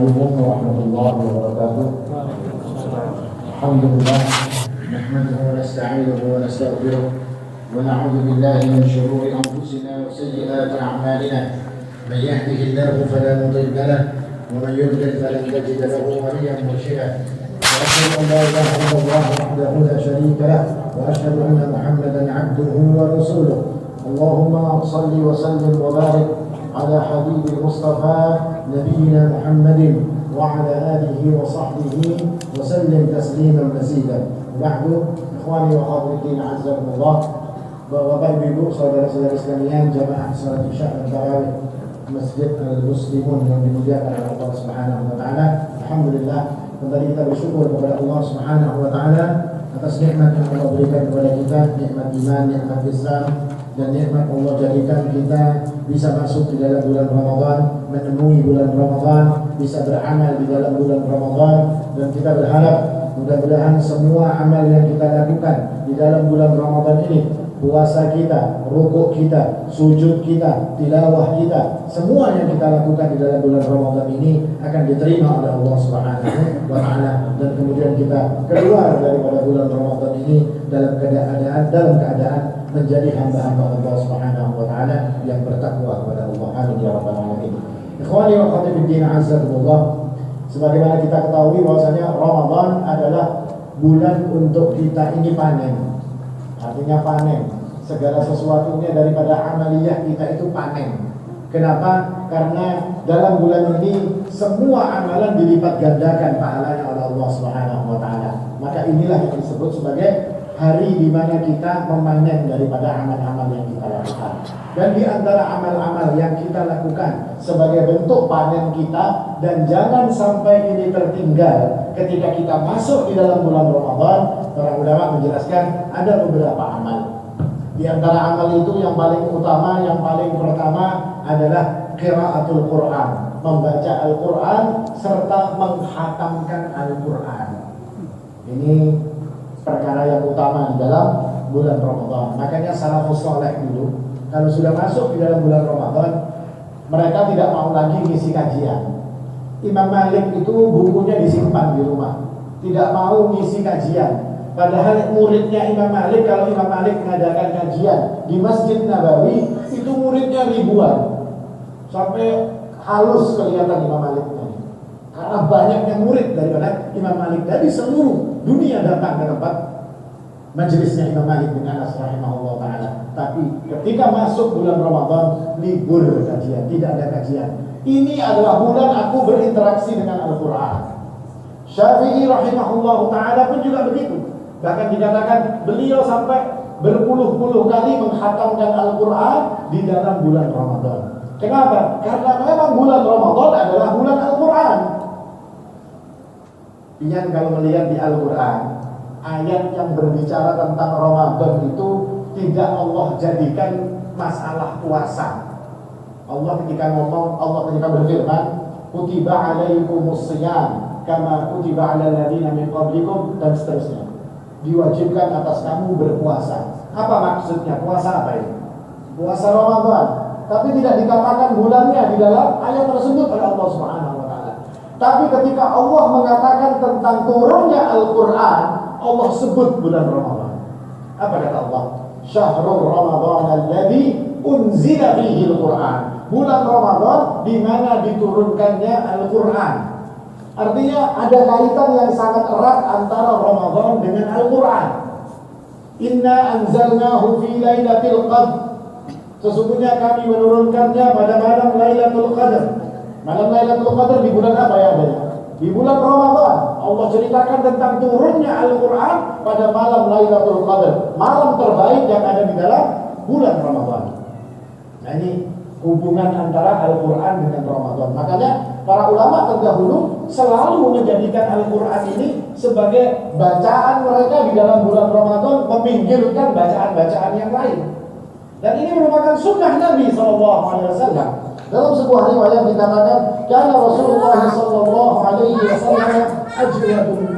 عليكم ورحمة الله وبركاته. الحمد لله نحمده ونستعينه ونستغفره ونعوذ بالله من شرور أنفسنا وسيئات أعمالنا. من يهده الله فلا مضل له ومن يضلل فلن تجد له وليا مرشدا. وأشهد أن لا إله إلا الله وحده لا شريك له وأشهد أن محمدا عبده ورسوله. اللهم صل وسلم وبارك على حبيب المصطفى نبينا محمد وعلى آله وصحبه وسلم تسليما مزيدا. بعد إخواني وأخواتي أعزكم الله. Bapak Ibu, saudara-saudara sekalian, jamaah salat Isya dan Tarawih Masjid Al-Muslimun yang dimuliakan oleh Allah Subhanahu wa taala. Alhamdulillah, kembali kita bersyukur kepada Allah Subhanahu wa taala atas nikmat yang Allah berikan kepada kita, nikmat iman, nikmat Islam, dan nikmat Allah jadikan kita bisa masuk di dalam bulan Ramadan, menemui bulan Ramadan, bisa beramal di dalam bulan Ramadan, dan kita berharap mudah-mudahan semua amal yang kita lakukan di dalam bulan Ramadan ini, puasa kita, rukuk kita, sujud kita, tilawah kita, semua yang kita lakukan di dalam bulan Ramadan ini akan diterima oleh Allah Subhanahu wa taala, dan kemudian kita keluar daripada bulan Ramadan ini dalam keadaan menjadi hamba-hamba Allah Subhanahu wa taala yang bertakwa kepada Allah. Amin ya rabbal alamin. Ikhwani wa akhwati fid din, azzakumullah. Sebagaimana kita ketahui bahwasanya Ramadan adalah bulan untuk kita ini panen. Artinya panen. Segala sesuatunya daripada amaliyah kita itu panen. Kenapa? Karena dalam bulan ini semua amalan dilipat gandakan pahalanya oleh Allah Subhanahu wa taala. Maka inilah yang disebut sebagai hari di mana kita memanen daripada amal-amal yang kita lakukan. Dan di antara amal-amal yang kita lakukan sebagai bentuk panen kita, dan jangan sampai ini tertinggal ketika kita masuk di dalam bulan Ramadan, para ulama menjelaskan ada beberapa amal. Di antara amal itu yang paling utama, yang paling pertama adalah qiraatul Quran, membaca Al-Quran serta menghatamkan Al-Quran. Ini perkara yang utama di dalam bulan Ramadan. Makanya salafus saleh dulu kalau sudah masuk di dalam bulan Ramadan, mereka tidak mau lagi ngisi kajian. Imam Malik itu bukunya disimpan di rumah, tidak mau ngisi kajian. Padahal muridnya Imam Malik, kalau Imam Malik mengadakan kajian di Masjid Nabawi, itu muridnya ribuan, sampai halus kelihatan Imam Malik tadi. Karena banyaknya murid daripada Imam Malik dari seluruh dunia datang ke tempat majelisnya Imam Malik bin Anas rahimahullah ta'ala. Tapi ketika masuk bulan Ramadan, libur kajian, tidak ada kajian. Ini adalah bulan aku berinteraksi dengan Al-Quran. Syafi'i rahimahullah ta'ala pun juga begitu. Bahkan dikatakan beliau sampai berpuluh-puluh kali menghatamkan Al-Quran di dalam bulan Ramadan. Kenapa? Karena memang bulan Ramadan adalah bulan Al-Quran. Pian kalau melihat di Al-Quran, ayat yang berbicara tentang Ramadan itu tidak Allah jadikan masalah puasa. Allah ketika berfirman, kutiba alaikumus shiyam kama kutiba alal ladzina min qablikum, dan seterusnya. Diwajibkan atas kamu berpuasa. Apa maksudnya? Puasa apa ini? Puasa Ramadan. Tapi tidak dikatakan bulannya di dalam ayat tersebut oleh Allah Subhanahu wa taala. Tapi ketika Allah mengatakan tentang turunnya Al-Quran, Allah sebut bulan Ramadan. Apa kata Allah? Syahrul Ramadan alladzi unzila fihi Al-Quran. Bulan Ramadan di mana diturunkannya Al-Quran. Artinya ada kaitan yang sangat erat antara Ramadan dengan Al-Quran. Inna anzalnahu fi lailatul qadr. Sesungguhnya kami menurunkannya pada malam Lailatul Qadar. Malam Lailatul Qadar di bulan apa ya adanya? Di bulan Ramadan. Allah ceritakan tentang turunnya Al-Quran pada malam Lailatul Qadar, malam terbaik yang ada di dalam bulan Ramadan. Nah, ini hubungan antara Al-Quran dengan Ramadan. Makanya para ulama terdahulu selalu menjadikan Al-Quran ini sebagai bacaan mereka di dalam bulan Ramadan, meminggirkan bacaan-bacaan yang lain. Dan ini merupakan sunnah Nabi SAW. Dalam sebuah riwayat dikatakan, karena Rasulullah SAW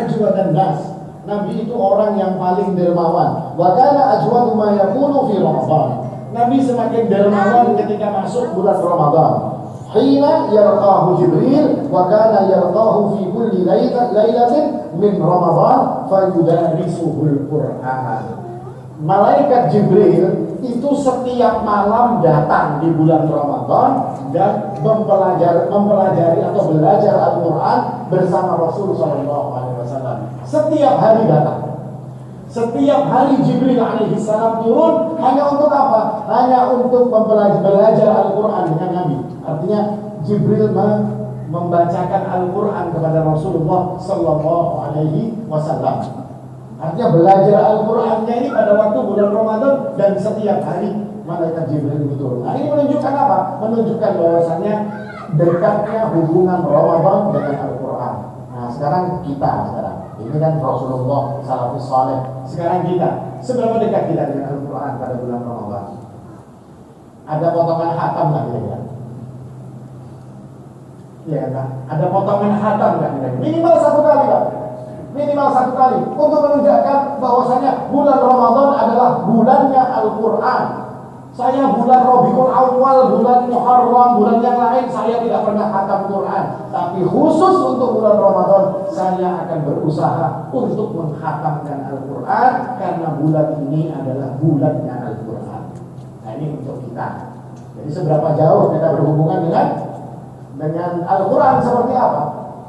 ajwadan nas. Nabi itu orang yang paling dermawan. Wa kana ajwadu ma yakunu fi Ramadan. Nabi semakin dermawan ketika masuk bulan Ramadan. hina yalqahu Jibril wa kana yalqahu fi kulli lailatin min Ramadan fayudarrisuhul Qur'an. Malaikat Jibril itu setiap malam datang di bulan Ramadan dan mempelajari atau belajar Al-Quran bersama Rasulullah SAW. Setiap hari datang. Setiap hari Jibril alaihissalam turun hanya untuk apa? Hanya untuk belajar Al-Quran dengan Nabi. Artinya Jibril membacakan Al-Quran kepada Rasulullah Sallallahu Alaihi Wasallam. Artinya belajar Al-Qurannya ini pada waktu bulan Ramadan dan setiap hari malaikat Jibril itu turun. Nah, ini menunjukkan apa? Menunjukkan bahwasannya dekatnya hubungan Ramadan dengan Al-Quran. Nah, sekarang ini kan Rasulullah salafus saleh. Sekarang kita, seberapa dekat kita dengan Al-Quran pada bulan Ramadan? Ada potongan khatam nggak kira-kira? Ya kan? Ada potongan khatam nggak kira-kira? Minimal 1 kali kan? Minimal 1 kali untuk menunjukkan bahwasanya bulan Ramadan adalah bulannya Al-Quran. Saya bulan Rabiul Awal, bulan Muharram, bulan yang lain saya tidak pernah khatam Quran. Tapi khusus untuk bulan Ramadan saya akan berusaha untuk menghatamkan Al-Quran karena bulan ini adalah bulannya Al-Quran. Nah, ini untuk kita. Jadi seberapa jauh kita berhubungan dengan Al-Quran seperti apa?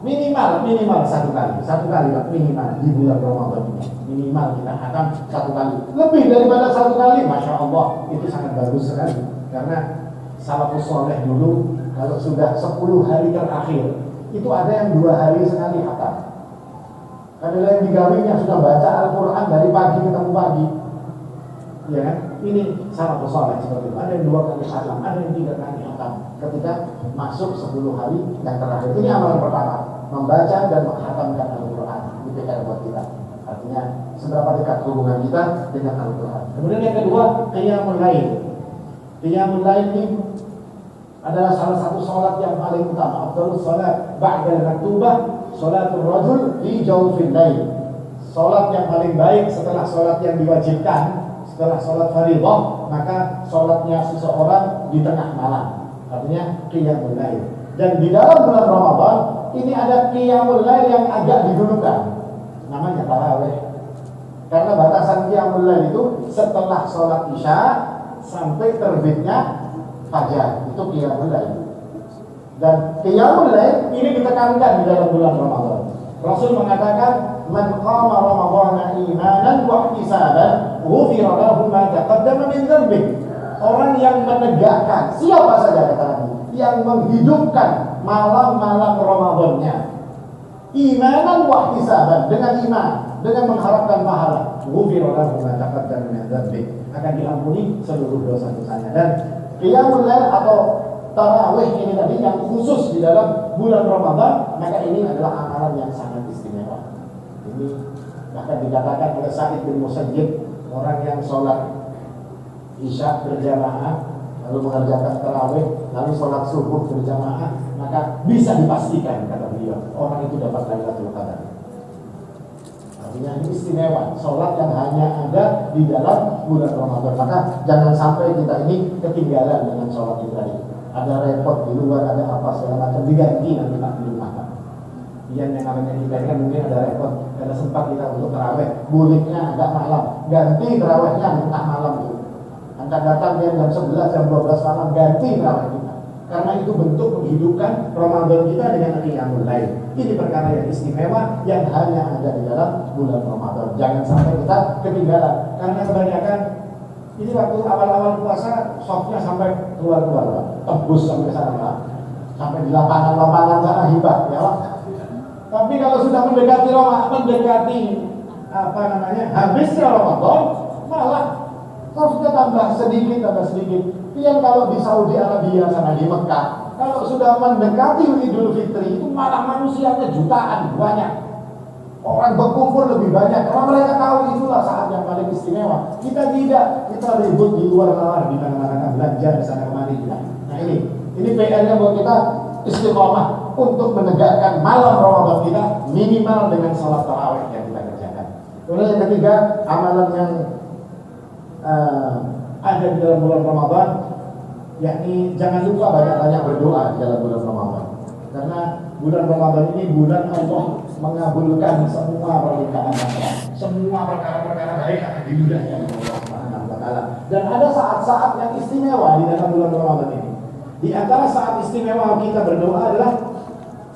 Minimal 1 kali Pak, minimal di bulan Ramadan ini. Minimal kita khatam 1 kali. Lebih daripada 1 kali, Masya Allah, itu sangat bagus sekali. Karena salafus soleh dulu kalau sudah 10 hari terakhir itu ada yang 2 hari sekali khatam. Ada yang digawinya sudah baca Al-Quran dari pagi ketemu pagi. Ya kan? Ini salafus soleh seperti itu. Ada yang 2 kali khatam, ada yang 3 kali khatam ketika masuk 10 hari yang terakhir. Ini amalan pertama, membaca dan menghatamkan Al-Quran. Itu PR buat kita. Artinya seberapa dekat hubungan kita dengan Al-Quran. Kemudian yang kedua, qiyamul lail. Qiyamul lail ini adalah salah satu sholat yang paling utama. Afdhalus sholat ba'dal maktubah sholatul rajul fi jawfil lail. Sholat yang paling baik setelah sholat yang diwajibkan, setelah sholat fardhu, maka sholatnya seseorang di tengah malam. Artinya qiyamul lail. Dan di dalam bulan Ramadan ini ada qiyamul lail yang agak didulukan, namanya tarawih. Karena batasan qiyamul lail itu setelah sholat isya sampai terbitnya fajar, itu qiyamul lail. Dan qiyamul lail ini ditekankan di dalam bulan Ramadan. Rasul mengatakan, "Man qama ramadhana imanan wa ihtisaban, ghufira lahu ma taqaddama min dhanbi." Orang yang menegakkan, siapa saja kata Nabi, yang menghidupkan malam-malam Ramadannya imanan wa ihtisaban, dengan iman, dengan mengharapkan pahala, ghufira lahu ma taqaddama min dhanbi, akan diampuni seluruh dosa-dosanya. Dan qiyamul lail atau tarawih ini tadi yang khusus di dalam bulan Ramadan, maka ini adalah amalan yang sangat istimewa. Ini bahkan dikatakan oleh Sa'id bin Musayyib, orang yang sholat isya berjamaah lalu mengerjakan tarawih lalu sholat subuh berjamaah, maka bisa dipastikan, kata beliau, orang itu dapat Lailatul Qadar. Artinya ini istimewa, sholat yang hanya ada di dalam bulan Ramadan. Maka jangan sampai kita ini ketinggalan dengan sholat itu tadi. Ada repot di luar, ada apa segala macam, diganti nanti Pak di rumah Pak. Yang namanya kita kan mungkin ada repot, ada sempat kita untuk tarawih, buliknya agak malam, ganti tarawihnya di tengah malam itu. Anda datang jam 11, jam 12 malam, ganti tarawih kita. Karena itu bentuk menghidupkan Ramadan kita dengan qiyamul lail. Ini perkara yang istimewa yang hanya ada di dalam bulan Ramadan. Jangan sampai kita ketinggalan. Karena kebanyakan ini waktu awal-awal puasa, softnya sampai keluar-keluar, tembus sampai sana Pak. Sampai di lapangan-lapangan sana hibah, ya Pak. Tapi kalau sudah mendekati habisnya Ramadan, malah softnya tambah sedikit. Yang kalau di Saudi Arabia sana di Mekah, kalau sudah mendekati Idul Fitri itu malah manusianya jutaan, banyak. Orang berkumpul lebih banyak karena mereka tahu itulah saat yang paling istimewa. Kita tidak, kita ribut di luar di mana-mana, belanja di sana kemari kita. Nah ini PR-nya buat kita istiqomah untuk menegakkan malam Ramadan kita minimal dengan sholat tarawih yang kita kerjakan. Kemudian yang ketiga, amalan yang ada di dalam bulan Ramadan yakni jangan lupa banyak-banyak berdoa di dalam bulan Ramadan. Karena bulan Ramadan ini bulan Allah mengabulkan semua permintaan kita. Semua perkara-perkara baik akan dimudahkan oleh Allah Subhanahu wa taala. Dan ada saat-saat yang istimewa di dalam bulan Ramadan ini. Di antara saat istimewa kita berdoa adalah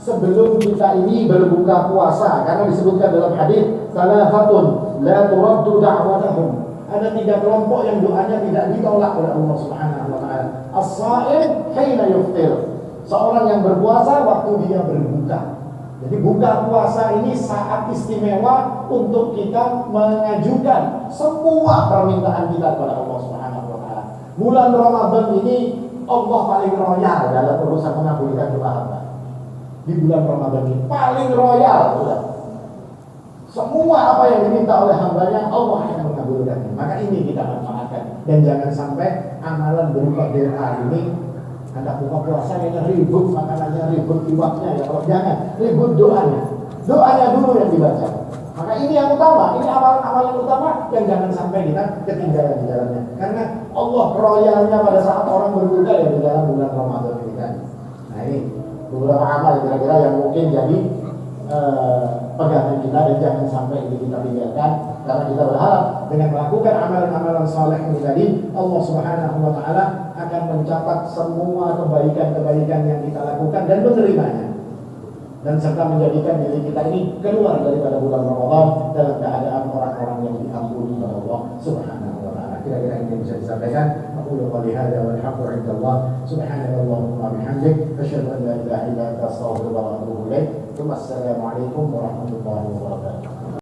sebelum kita ini berbuka puasa, karena disebutkan dalam hadis salafatun la turaddu da'watahum. Ada 3 kelompok yang doanya tidak ditolak oleh Allah Subhanahu wa taala. As-sha'im hina yuftir. Seorang yang berpuasa waktu dia berbuka. Jadi buka puasa ini saat istimewa untuk kita mengajukan semua permintaan kita kepada Allah Subhanahu wa taala. Bulan Ramadan ini Allah paling royal dalam urusan mengabulkan doa hamba. Di bulan Ramadan ini paling royal sudah. Semua apa yang diminta oleh hambanya Allah akan mengabulkannya. Maka ini kita manfaatkan. Dan jangan sampai amalan berupa doa ini, Anda buka puasa yang ribut makanannya, ribut iwaknya, ya kalau jangan ribut doanya. Doanya dulu yang dibaca. Maka ini yang utama, ini amalan-amalan utama yang jangan sampai kita ketinggalan di dalamnya. Karena Allah royalnya pada saat orang berbuka ya di dalam bulan Ramadan ini kan. Nah ini beberapa amal kira-kira yang mungkin jadi pegangan kita dan jangan sampai ini kita tinggalkan, karena kita berharap dengan melakukan amalan-amalan saleh ini tadi Allah Subhanahu wa taala akan mencatat semua kebaikan-kebaikan yang kita lakukan dan menerimanya, dan serta menjadikan diri kita ini keluar daripada bulan Ramadan dalam keadaan orang-orang yang diampuni oleh Allah Subhanahu wa taala. Kira-kira ini yang bisa disampaikan. Aku qouli hadza wal haqqu 'indallah. Subhanallahumma wa bihamdik asyhadu an la ilaha illa anta astaghfiruka wa atubu ilaik. Assalamualaikum warahmatullahi wabarakatuh.